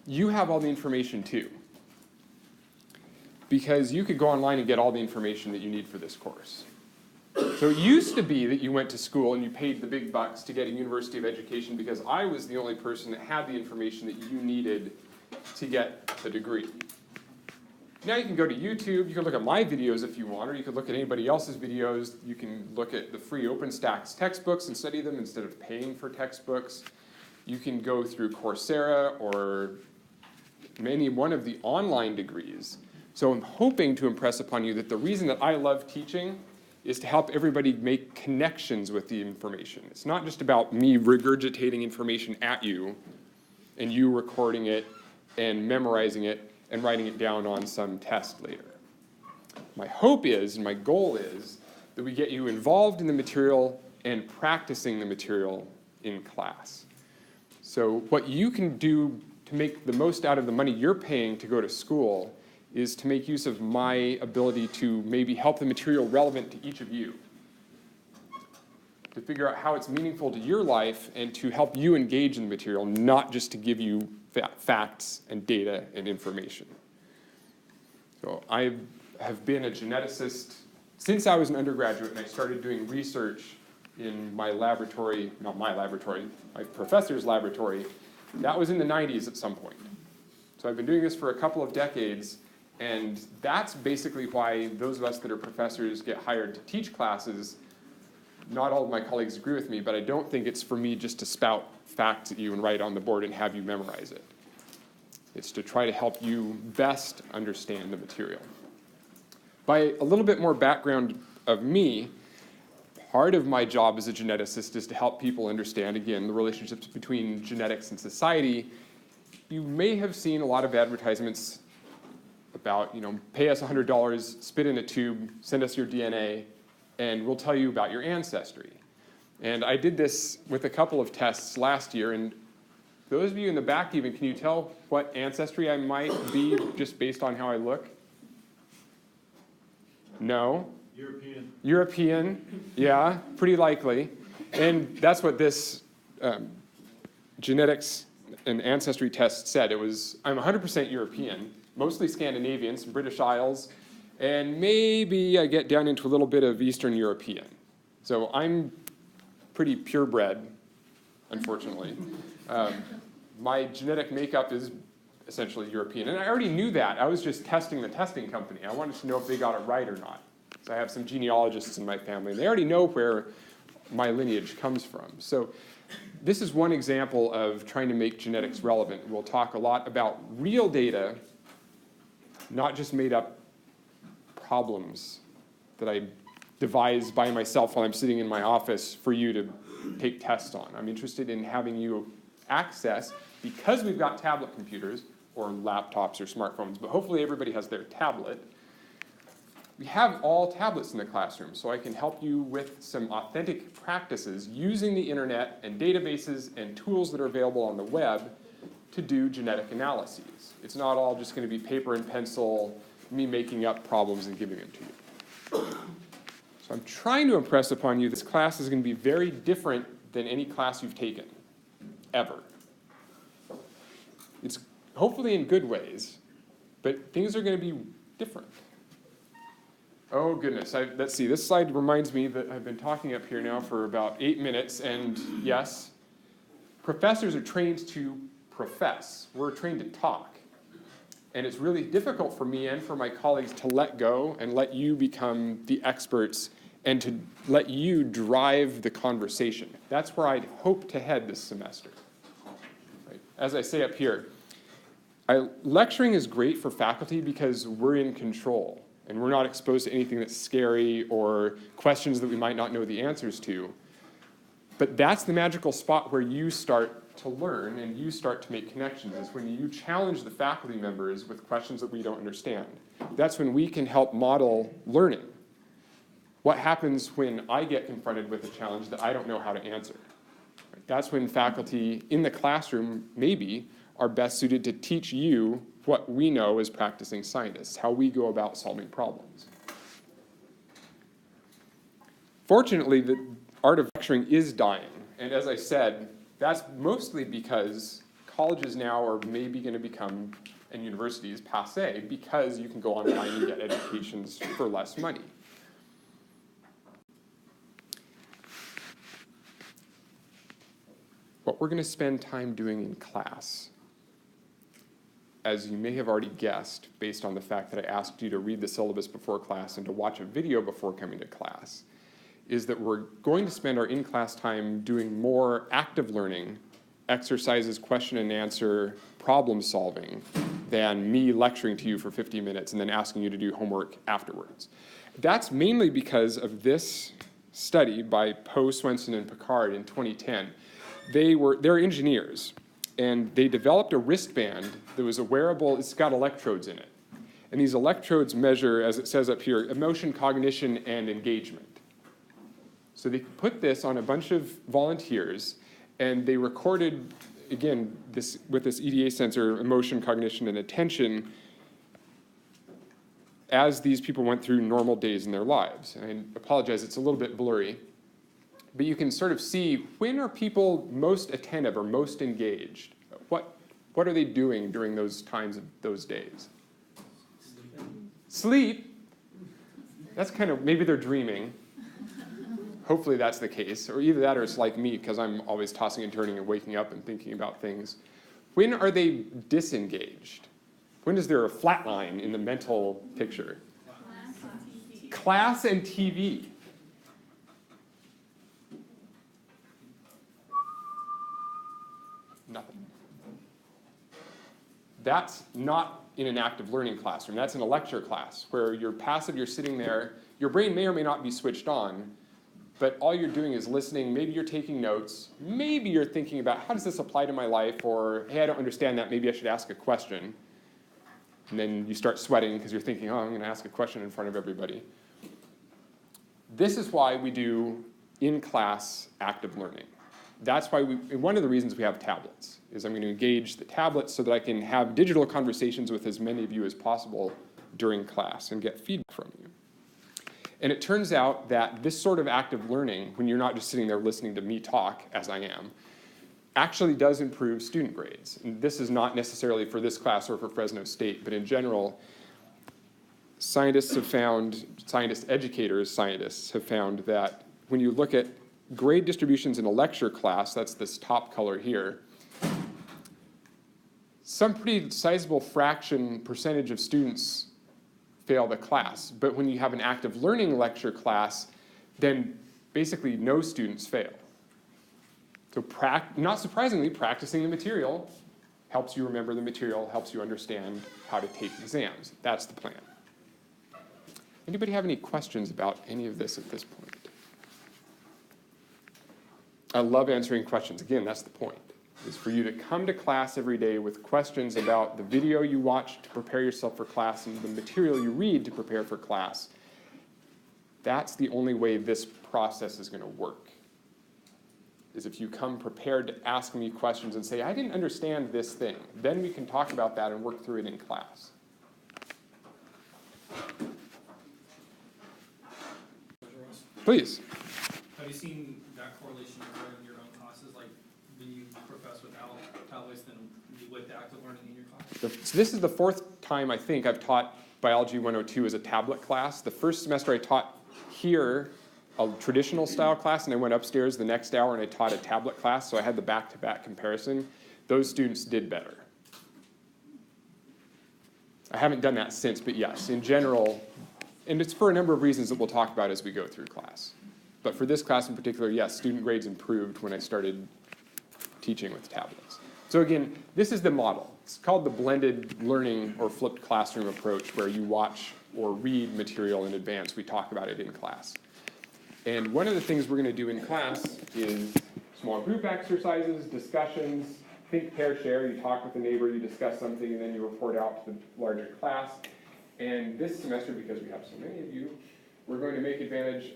you have all the information too. Because you could go online and get all the information that you need for this course. So it used to be that you went to school and you paid the big bucks to get a university of education because I was the only person that had the information that you needed to get the degree. Now you can go to YouTube, you can look at my videos if you want, or you could look at anybody else's videos. You can look at the free OpenStax textbooks and study them instead of paying for textbooks. You can go through Coursera or any one of the online degrees. So I'm hoping to impress upon you that the reason that I love teaching is to help everybody make connections with the information. It's not just about me regurgitating information at you and you recording it and memorizing it and writing it down on some test later. My hope is, and my goal is, that we get you involved in the material and practicing the material in class. So what you can do to make the most out of the money you're paying to go to school is to make use of my ability to maybe help the material relevant to each of you, to figure out how it's meaningful to your life and to help you engage in the material, not just to give you facts and data and information. So I have been a geneticist since I was an undergraduate, and I started doing research in my laboratory, not my laboratory, my professor's laboratory. That was in the 90s at some point. So I've been doing this for a couple of decades, and that's basically why those of us that are professors get hired to teach classes. Not all of my colleagues agree with me, but I don't think it's for me just to spout facts at you and write on the board and have you memorize it. It's to try to help you best understand the material. By a little bit more background of me, part of my job as a geneticist is to help people understand, again, the relationships between genetics and society. You may have seen a lot of advertisements about, pay us $100, spit in a tube, send us your DNA, and we'll tell you about your ancestry. And I did this with a couple of tests last year, and those of you in the back even, can you tell what ancestry I might be just based on how I look? No? European, yeah, pretty likely. And that's what this genetics and ancestry test said. It was, I'm 100% European, mostly Scandinavian, some British Isles, and maybe I get down into a little bit of Eastern European. So I'm pretty purebred, unfortunately. My genetic makeup is essentially European, and I already knew that. I was just testing the testing company. I wanted to know if they got it right or not. So I have some genealogists in my family, and they already know where my lineage comes from. So this is one example of trying to make genetics relevant. We'll talk a lot about real data, not just made up problems that I devise by myself while I'm sitting in my office for you to take tests on. I'm interested in having you access, because we've got tablet computers or laptops or smartphones, but hopefully everybody has their tablet. We have all tablets in the classroom, so I can help you with some authentic practices using the internet and databases and tools that are available on the web to do genetic analyses. It's not all just going to be paper and pencil, me making up problems and giving them to you. So I'm trying to impress upon you this class is going to be very different than any class you've taken, ever. It's hopefully in good ways, but things are going to be different. Oh goodness, let's see, this slide reminds me that I've been talking up here now for about 8 minutes, and yes, professors are trained to profess. We're trained to talk. And it's really difficult for me and for my colleagues to let go and let you become the experts and to let you drive the conversation. That's where I'd hope to head this semester. Right? As I say up here, lecturing is great for faculty because we're in control and we're not exposed to anything that's scary or questions that we might not know the answers to. But that's the magical spot where you start to learn and you start to make connections, is when you challenge the faculty members with questions that we don't understand. That's when we can help model learning. What happens when I get confronted with a challenge that I don't know how to answer? That's when faculty in the classroom maybe are best suited to teach you what we know as practicing scientists, how we go about solving problems. Fortunately, the art of lecturing is dying, and as I said, that's mostly because colleges now are maybe going to become, and universities, passe, because you can go online and get educations for less money. What we're going to spend time doing in class, as you may have already guessed, based on the fact that I asked you to read the syllabus before class and to watch a video before coming to class, is that we're going to spend our in-class time doing more active learning, exercises, question and answer, problem solving, than me lecturing to you for 50 minutes and then asking you to do homework afterwards. That's mainly because of this study by Poe, Swenson, and Picard in 2010. They're engineers, and they developed a wristband that was a wearable, it's got electrodes in it. And these electrodes measure, as it says up here, emotion, cognition, and engagement. So they put this on a bunch of volunteers, and they recorded, again, with this EDA sensor, emotion, cognition, and attention, as these people went through normal days in their lives. And I apologize, it's a little bit blurry. But you can sort of see, when are people most attentive or most engaged? What are they doing during those times of those days? Sleep. That's kind of, maybe they're dreaming. Hopefully that's the case. Or either that or it's like me, because I'm always tossing and turning and waking up and thinking about things. When are they disengaged? When is there a flat line in the mental picture? Class and TV. Nothing. That's not in an active learning classroom. That's in a lecture class where you're passive, you're sitting there. Your brain may or may not be switched on, but all you're doing is listening. Maybe you're taking notes. Maybe you're thinking about, how does this apply to my life? Or, hey, I don't understand that. Maybe I should ask a question. And then you start sweating because you're thinking, oh, I'm going to ask a question in front of everybody. This is why we do in-class active learning. That's why one of the reasons we have tablets is I'm going to engage the tablets so that I can have digital conversations with as many of you as possible during class and get feedback from you. And it turns out that this sort of active learning, when you're not just sitting there listening to me talk, as I am, actually does improve student grades. And this is not necessarily for this class or for Fresno State, but in general, scientists have found that when you look at grade distributions in a lecture class, that's this top color here, some pretty sizable percentage of students fail the class. But when you have an active learning lecture class, then basically no students fail. So not surprisingly, practicing the material helps you remember the material, helps you understand how to take exams. That's the plan. Anybody have any questions about any of this at this point? I love answering questions. Again, that's the point, is for you to come to class every day with questions about the video you watch to prepare yourself for class and the material you read to prepare for class. That's the only way this process is going to work, is if you come prepared to ask me questions and say, I didn't understand this thing. Then we can talk about that and work through it in class. Please. Have you seen that correlation in your own classes, like when you profess without tablets than with active learning in your class? So this is the fourth time I think I've taught Biology 102 as a tablet class. The first semester I taught here a traditional style class, and I went upstairs the next hour and I taught a tablet class, so I had the back-to-back comparison. Those students did better. I haven't done that since, but yes, in general, and it's for a number of reasons that we'll talk about as we go through class. But for this class in particular, yes, student grades improved when I started teaching with tablets. So again, this is the model. It's called the blended learning or flipped classroom approach, where you watch or read material in advance. We talk about it in class. And one of the things we're going to do in class is small group exercises, discussions, think, pair, share. You talk with the neighbor, you discuss something, and then you report out to the larger class. And this semester, because we have so many of you, we're going to take advantage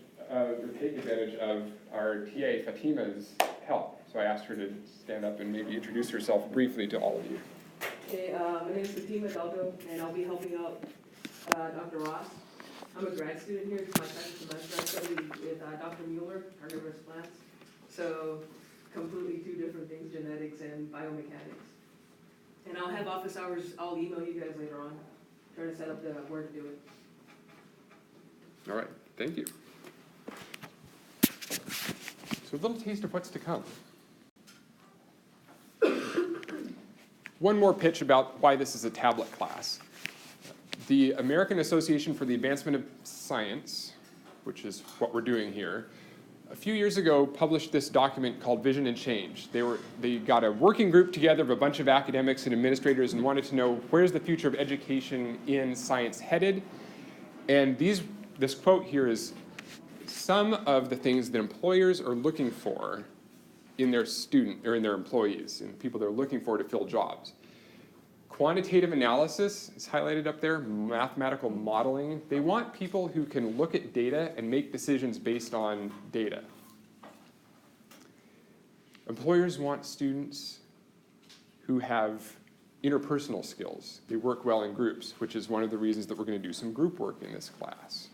of our TA Fatima's help. So I asked her to stand up and maybe introduce herself briefly to all of you. Okay, my name is Fatima Dalgo, and I'll be helping out Dr. Ross. I'm a grad student here. It's my second semester. I studied with Dr. Mueller, carnivorous plants. So completely two different things, genetics and biomechanics. have office hours, I'll email you guys later on, try to set up where to do it. All right, thank you. So a little taste of what's to come. One more pitch about why this is a tablet class. The American Association for the Advancement of Science, which is what we're doing here, a few years ago published this document called Vision and Change. They got a working group together of a bunch of academics and administrators and wanted to know where's the future of education in science headed. And this quote here is some of the things that employers are looking for in their employees, and people they're looking for to fill jobs. Quantitative analysis is highlighted up there, mathematical modeling. They want people who can look at data and make decisions based on data. Employers want students who have interpersonal skills. They work well in groups, which is one of the reasons that we're going to do some group work in this class.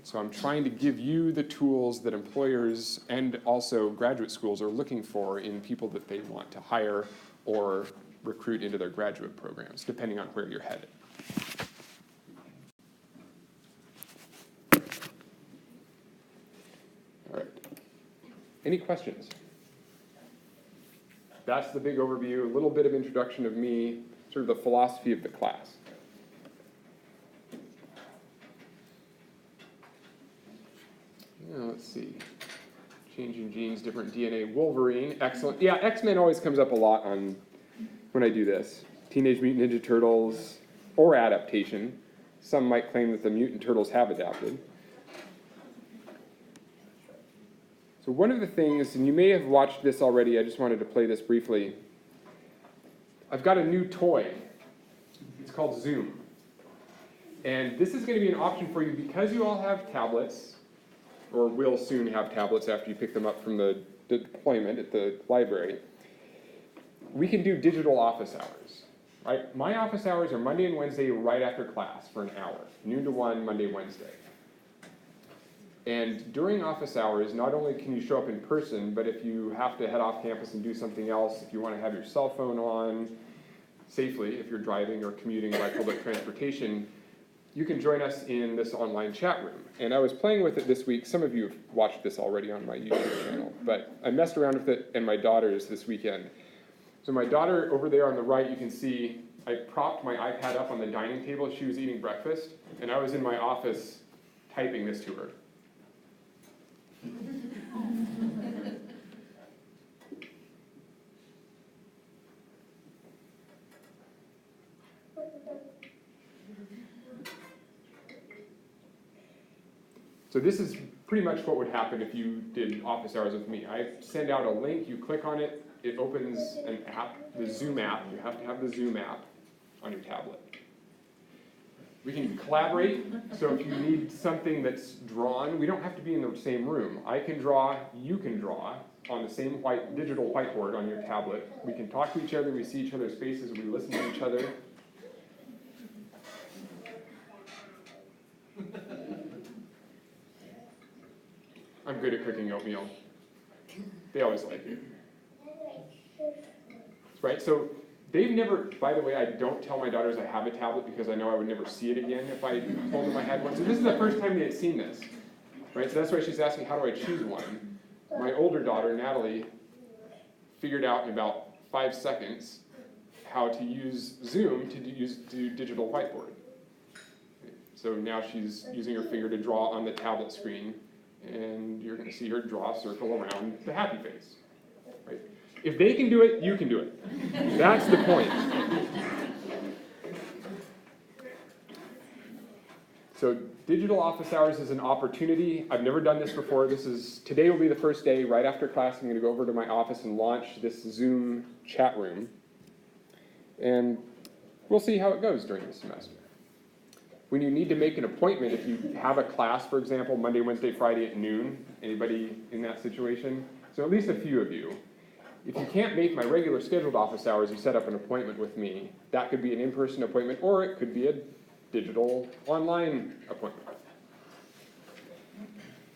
So I'm trying to give you the tools that employers and also graduate schools are looking for in people that they want to hire or recruit into their graduate programs, depending on where you're headed. All right. Any questions? That's the big overview, a little bit of introduction of me, sort of the philosophy of the class. Let's see. Changing genes, different DNA, Wolverine, excellent. Yeah, X-Men always comes up a lot when I do this. Teenage Mutant Ninja Turtles, or adaptation. Some might claim that the Mutant Turtles have adapted. So one of the things, and you may have watched this already, I just wanted to play this briefly. I've got a new toy. It's called Zoom. And this is going to be an option for you because you all have tablets, or will soon have tablets after you pick them up from the deployment at the library. We can do digital office hours. Right? My office hours are Monday and Wednesday right after class for an hour, noon to 1, Monday, Wednesday. And during office hours, not only can you show up in person, but if you have to head off campus and do something else, if you want to have your cell phone on safely, if you're driving or commuting by public transportation, you can join us in this online chat room. And I was playing with it this week. Some of you have watched this already on my YouTube channel, but I messed around with it and my daughters this weekend. So my daughter over there on the right, you can see I propped my iPad up on the dining table. She was eating breakfast, and I was in my office typing this to her. So this is pretty much what would happen if you did office hours with me. I send out a link, you click on it, it opens an app, the Zoom app. You have to have the Zoom app on your tablet. We can collaborate, so if you need something that's drawn, we don't have to be in the same room. I can draw, you can draw on the same digital whiteboard on your tablet. We can talk to each other, we see each other's faces, we listen to each other. I'm good at cooking oatmeal. They always like it. Right, so they've never, by the way, I don't tell my daughters I have a tablet because I know I would never see it again if I told them I had one. So this is the first time they had seen this. Right, so that's why she's asking, how do I choose one? My older daughter, Natalie, figured out in about 5 seconds how to use Zoom to do digital whiteboard. So now she's using her finger to draw on the tablet screen, and you're going to see her draw a circle around the happy face. Right? If they can do it, you can do it. That's the point. So digital office hours is an opportunity. I've never done this before. Today will be the first day. Right after class, I'm going to go over to my office and launch this Zoom chat room. And we'll see how it goes during the semester. When you need to make an appointment, if you have a class, for example, Monday, Wednesday, Friday at noon, anybody in that situation? So at least a few of you. If you can't make my regular scheduled office hours, you set up an appointment with me. That could be an in-person appointment, or it could be a digital online appointment.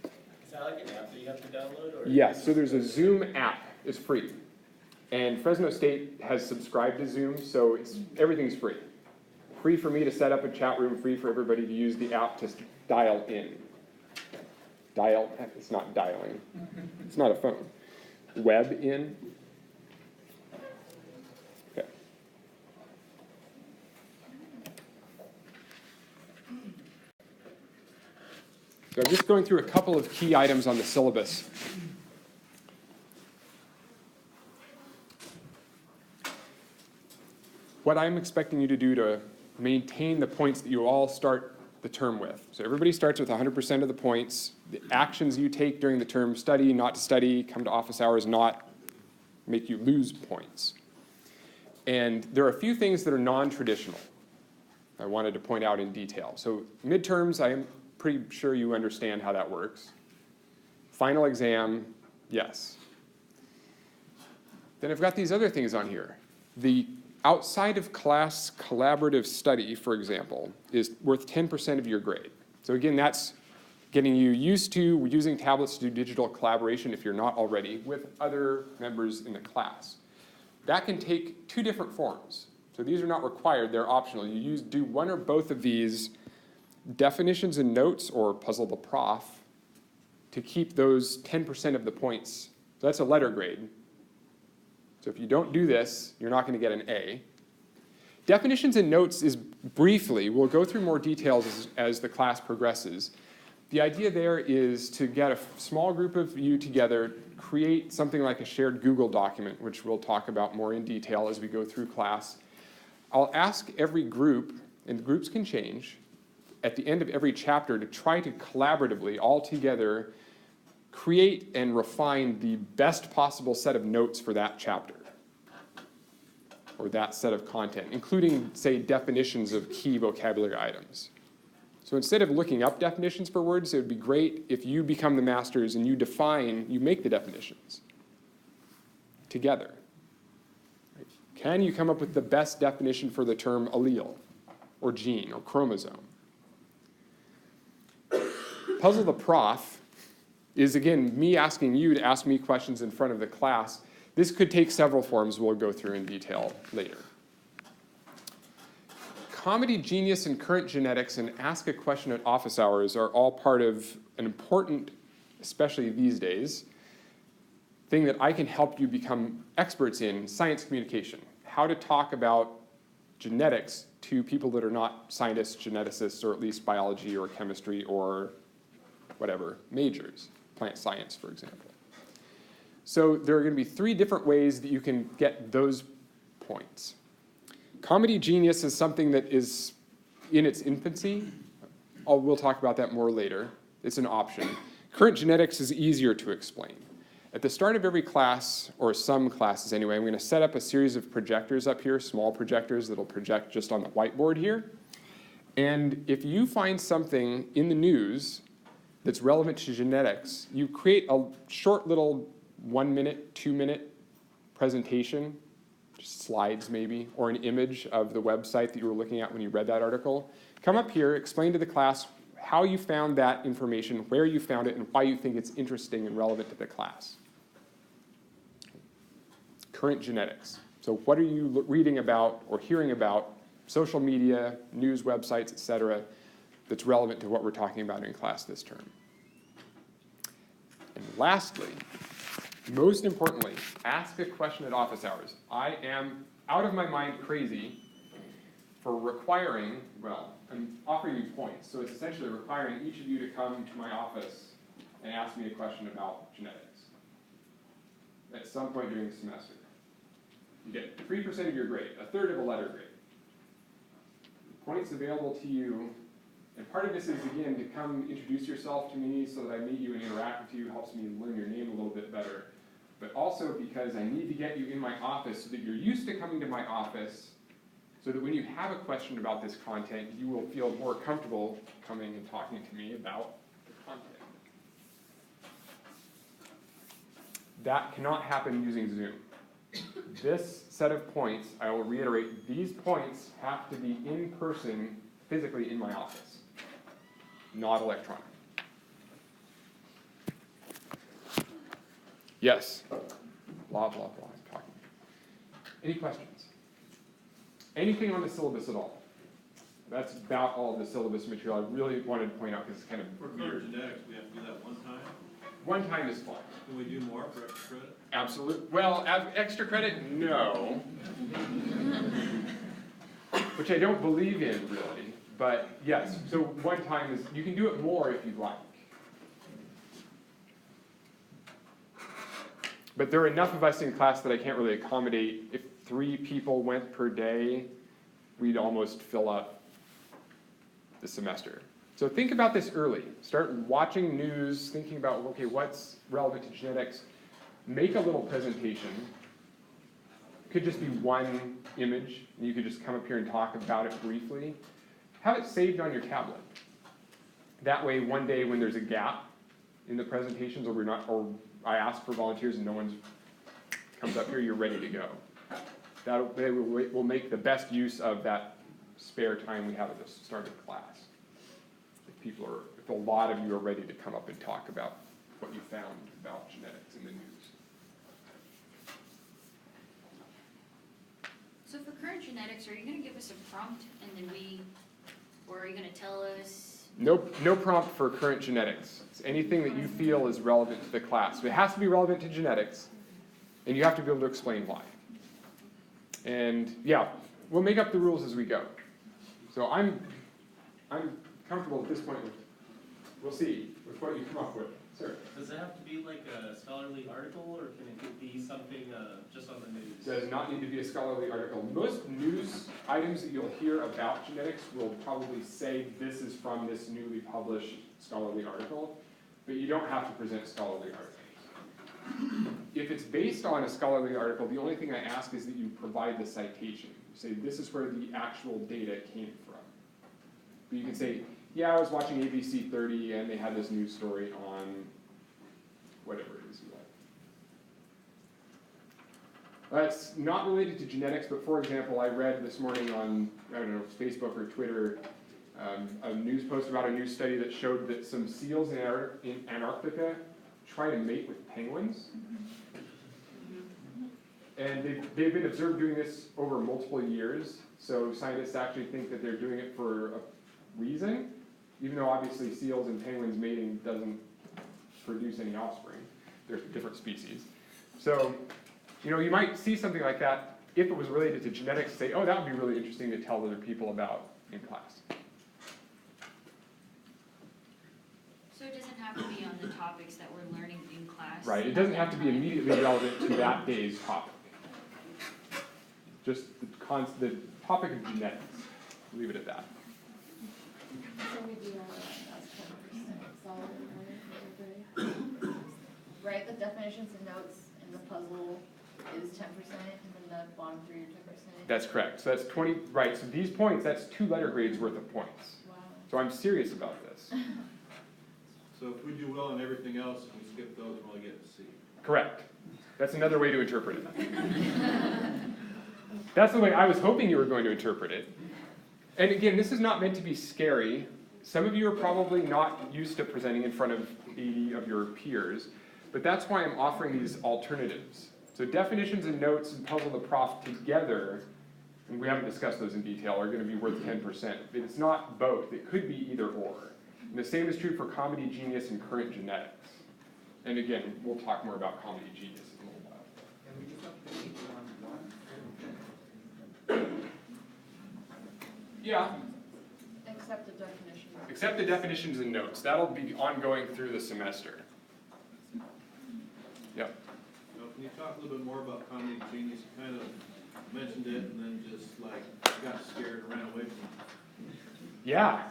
Is that like an app that you have to download? Or Yes, so there's a Zoom app. It's free. And Fresno State has subscribed to Zoom, so everything's free. Free for me to set up a chat room, free for everybody to use the app to dial in. It's not dialing. It's not a phone. Web in. Okay. So I'm just going through a couple of key items on the syllabus. What I'm expecting you to do to maintain the points that you all start the term with. So everybody starts with 100% of the points. The actions you take during the term, study, not to study, come to office hours, not, make you lose points. And there are a few things that are non-traditional I wanted to point out in detail. So midterms, I am pretty sure you understand how that works. Final exam, yes. Then I've got these other things on here. The outside of class collaborative study, for example, is worth 10% of your grade. So again, that's getting you used to using tablets to do digital collaboration if you're not already with other members in the class. That can take two different forms. So these are not required, they're optional. You do one or both of these definitions and notes or puzzle the prof to keep those 10% of the points. So that's a letter grade. So if you don't do this, you're not going to get an A. Definitions and notes is briefly, we'll go through more details as the class progresses. The idea there is to get a small group of you together, create something like a shared Google document, which we'll talk about more in detail as we go through class. I'll ask every group, and the groups can change, at the end of every chapter to try to collaboratively, all together, create and refine the best possible set of notes for that chapter or that set of content, including, say, definitions of key vocabulary items. So instead of looking up definitions for words, it would be great if you become the masters and you make the definitions together. Can you come up with the best definition for the term allele or gene or chromosome? Puzzle the prof is, again, me asking you to ask me questions in front of the class. This could take several forms we'll go through in detail later. Comedy Genius and Current Genetics and Ask a Question at Office Hours are all part of an important, especially these days, thing that I can help you become experts in, science communication. How to talk about genetics to people that are not scientists, geneticists, or at least biology or chemistry or whatever majors, plant science, for example. So there are going to be 3 different ways that you can get those points. Comedy Genius is something that is in its infancy. We'll talk about that more later. It's an option. Current Genetics is easier to explain. At the start of every class, or some classes anyway, I'm going to set up a series of projectors up here, small projectors that'll project just on the whiteboard here. And if you find something in the news that's relevant to genetics, you create a short little 1-minute, 2-minute presentation, just slides maybe, or an image of the website that you were looking at when you read that article. Come up here, explain to the class how you found that information, where you found it, and why you think it's interesting and relevant to the class. Current genetics. So what are you reading about or hearing about, social media, news websites, etc., that's relevant to what we're talking about in class this term? And lastly, most importantly, ask a question at office hours. I am out of my mind crazy for requiring, well, I'm offering you points, so it's essentially requiring each of you to come to my office and ask me a question about genetics at some point during the semester. You get 3% of your grade, a third of a letter grade. Points available to you, and part of this is, again, to come introduce yourself to me so that I meet you and interact with you, helps me learn your name a little bit better, but also because I need to get you in my office so that you're used to coming to my office, so that when you have a question about this content, you will feel more comfortable coming and talking to me about the content. That cannot happen using Zoom. This set of points, I will reiterate, these points have to be in person, physically in my office, not electronic. Yes? Blah, blah, blah, I'm talking. Any questions? Anything on the syllabus at all? That's about all of the syllabus material I really wanted to point out because it's kind of For weird. genetics, we have to do that one time? One time is fine. Can we do more for extra credit? Absolutely. Well, extra credit, no. Which I don't believe in, really. But yes, so one time is, you can do it more if you'd like. But there are enough of us in class that I can't really accommodate. If 3 people went per day, we'd almost fill up the semester. So think about this early. Start watching news, thinking about, okay, what's relevant to genetics. Make a little presentation. It could just be one image, and you could just come up here and talk about it briefly. Have it saved on your tablet. That way, one day when there's a gap in the presentations, or I ask for volunteers and no one comes up here, you're ready to go. That will make the best use of that spare time we have at the start of class. If a lot of you are ready to come up and talk about what you found about genetics in the news. So for current genetics, are you gonna give us a prompt and then or are you gonna tell us? No prompt for current genetics. It's anything that you feel is relevant to the class. It has to be relevant to genetics, and you have to be able to explain why. And yeah, we'll make up the rules as we go. So I'm comfortable at this point with, we'll see, with what you come up with. Sir? Does it have to be like a scholarly article, or can it be something just on the news? Does not need to be a scholarly article. Most news items that you'll hear about genetics will probably say this is from this newly published scholarly article, but you don't have to present scholarly articles. If it's based on a scholarly article, the only thing I ask is that you provide the citation. You say this is where the actual data came from. But you can say, yeah, I was watching ABC 30 and they had this news story on whatever it is you like. That's not related to genetics, but for example, I read this morning on, I don't know, Facebook or Twitter, a news post about a new study that showed that some seals in Antarctica try to mate with penguins. And they've been observed doing this over multiple years, so scientists actually think that they're doing it for a reason, even though obviously seals and penguins mating doesn't produce any offspring. They're different species. So, you know, you might see something like that if it was related to genetics, say, oh, that would be really interesting to tell other people about in class. So it doesn't have to be on the topics that we're learning in class? Right, it doesn't have to be immediately relevant to that day's topic. Just the topic of genetics, leave it at that. So we do all as 10% solid on it, right? The definitions and notes in the puzzle is 10%, and then the bottom 3 are 10%. That's correct. So that's 20, right, so these points, that's 2 letter grades worth of points. Wow. So I'm serious about this. So if we do well on everything else, and we skip those, we're only getting a C. Correct. That's another way to interpret it. That's the way I was hoping you were going to interpret it. And again, this is not meant to be scary. Some of you are probably not used to presenting in front of 80 of your peers, but that's why I'm offering these alternatives. So definitions and notes and puzzle the prof together, and we haven't discussed those in detail, are going to be worth 10%. It's not both. It could be either or. And the same is true for Comedy Genius and Current Genetics. And again, we'll talk more about Comedy Genius in a little while. Can we just have to each one? Yeah, Except the definition. except the definitions and notes. That'll be ongoing through the semester. Yep. So can you talk a little bit more about Comedy Genius? You kind of mentioned it and then just like got scared and ran away from it. Yeah.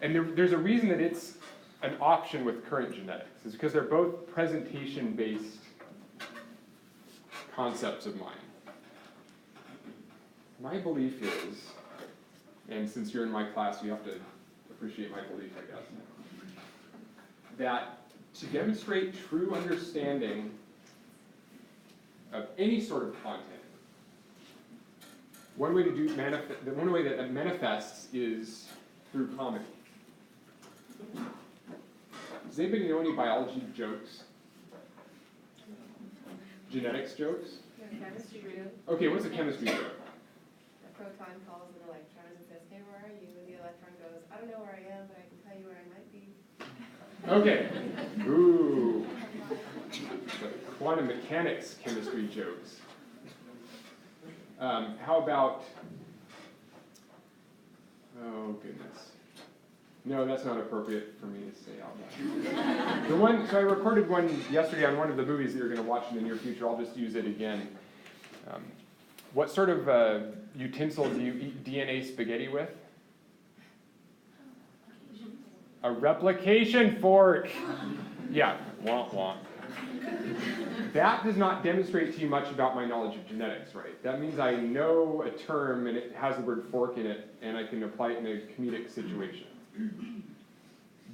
And there's a reason that it's an option with Current Genetics. It's because they're both presentation-based concepts of mine. My belief is, and since you're in my class, you have to appreciate my belief, I guess, that to demonstrate true understanding of any sort of content, one way that it manifests is through comedy. Does anybody know any biology jokes? Genetics jokes? Chemistry group, Okay, what's a chemistry joke? the proton calls the electrons and says, hey, where are you? And the electron goes, I don't know where I am, but I can tell you where I might be. Okay. Ooh. The quantum mechanics chemistry jokes. How about, oh goodness. No, that's not appropriate for me to say out loud. So I recorded one yesterday on one of the movies that you're going to watch in the near future. I'll just use it again. What sort of utensil do you eat DNA spaghetti with? A replication fork. Yeah, womp womp. That does not demonstrate to you much about my knowledge of genetics, right? That means I know a term and it has the word fork in it and I can apply it in a comedic situation.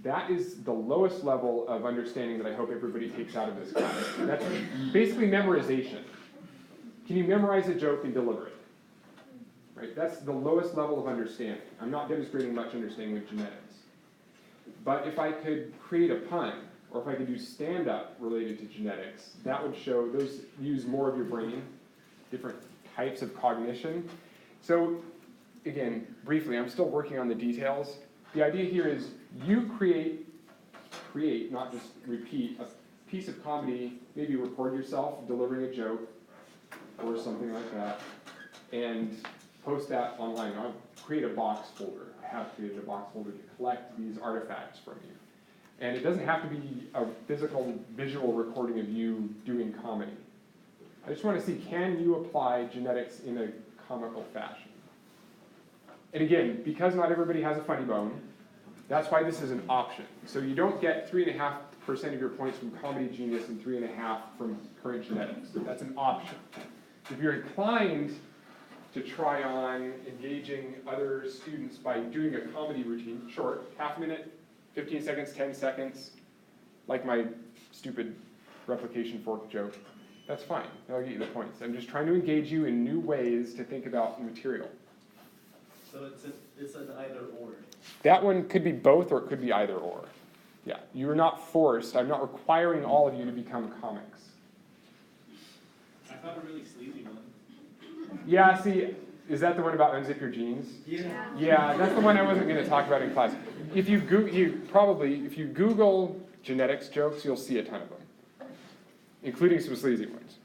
That is the lowest level of understanding that I hope everybody takes out of this class. That's basically memorization. Can you memorize a joke and deliver it? Right? That's the lowest level of understanding. I'm not demonstrating much understanding of genetics. But if I could create a pun, or if I could do stand-up related to genetics, that would show those use more of your brain, different types of cognition. So again, briefly, I'm still working on the details. The idea here is you create, not just repeat, a piece of comedy, maybe record yourself delivering a joke or something like that, and post that online. I'll create a box folder. I have created a box folder to collect these artifacts from you. And it doesn't have to be a physical, visual recording of you doing comedy. I just want to see, can you apply genetics in a comical fashion? And again, because not everybody has a funny bone, that's why this is an option. So you don't get 3.5% of your points from comedy genius and 3.5 from current genetics. That's an option. If you're inclined to try on engaging other students by doing a comedy routine, short, half a minute, 15 seconds, 10 seconds, like my stupid replication fork joke, that's fine. That'll get you the points. I'm just trying to engage you in new ways to think about the material. So it's an either or. That one could be both or it could be either or. Yeah, you are not forced. I'm not requiring all of you to become comics. I found a really sleazy one. Yeah, see, is that the one about unzip your jeans? Yeah. Yeah, that's the one I wasn't going to talk about in class. If you Google genetics jokes, you'll see a ton of them, including some sleazy ones.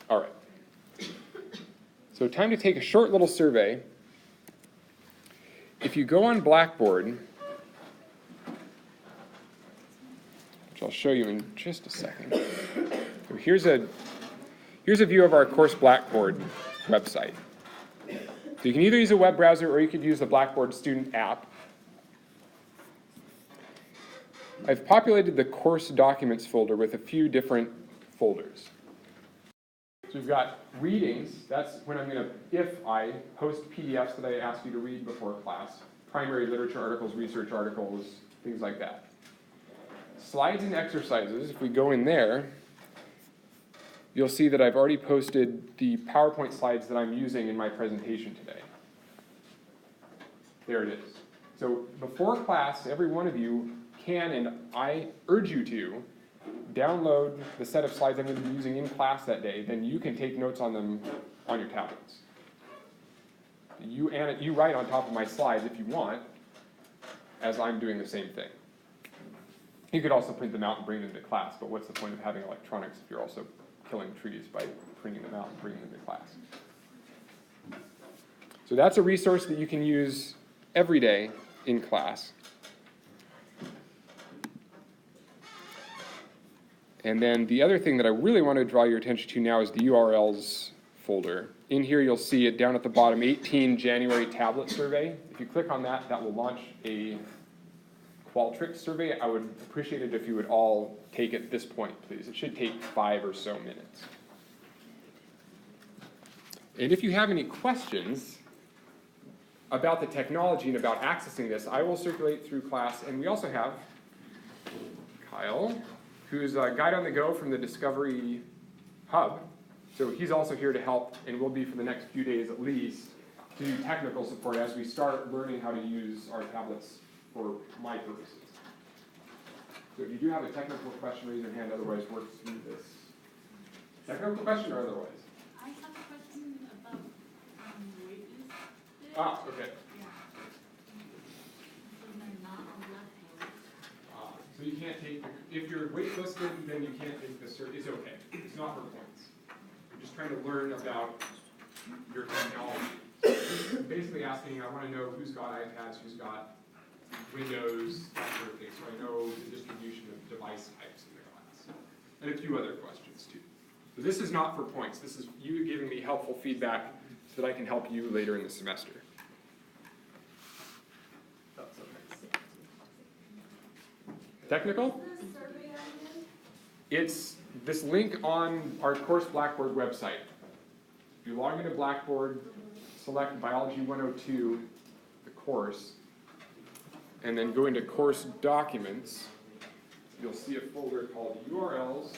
All right. So time to take a short little survey. If you go on Blackboard, which I'll show you in just a second. So here's a view of our course Blackboard website. So you can either use a web browser or you could use the Blackboard student app. I've populated the course documents folder with a few different folders. So we've got readings, that's when if I post PDFs that I ask you to read before class, primary literature articles, research articles, things like that. Slides and exercises, if we go in there, you'll see that I've already posted the PowerPoint slides that I'm using in my presentation today. There it is. So before class, every one of you can, and I urge you to, download the set of slides I'm going to be using in class that day, then you can take notes on them on your tablets. You write on top of my slides if you want, as I'm doing the same thing. You could also print them out and bring them to class, but what's the point of having electronics if you're also killing trees by printing them out and bringing them to class? So that's a resource that you can use every day in class. And then the other thing that I really want to draw your attention to now is the URLs folder. In here you'll see it down at the bottom, 18 January tablet survey. If you click on that, that will launch a Qualtrics survey. I would appreciate it if you would all take it at this point, please. It should take 5 or so minutes. And if you have any questions about the technology and about accessing this, I will circulate through class. And we also have Kyle, who's a guide on the go from the Discovery Hub. So he's also here to help, and will be for the next few days at least, to do technical support as we start learning how to use our tablets for my purposes. So if you do have a technical question, raise your hand, otherwise work through this. Technical question or otherwise? I have a question about waitlisted. Ah, okay. Yeah. So they're not on left hand. So you can't take, if you're waitlisted, then you can't take the cert, it's okay. It's not for points. You're just trying to learn about your technology. Basically asking, I want to know who's got iPads, who's got Windows, that sort of thing, so I know the distribution of device types in the class. And a few other questions too. So this is not for points, this is you giving me helpful feedback so that I can help you later in the semester. That's okay. Technical? It's this link on our course Blackboard website. If you log into Blackboard, select Biology 102, the course, and then go into course documents, you'll see a folder called URLs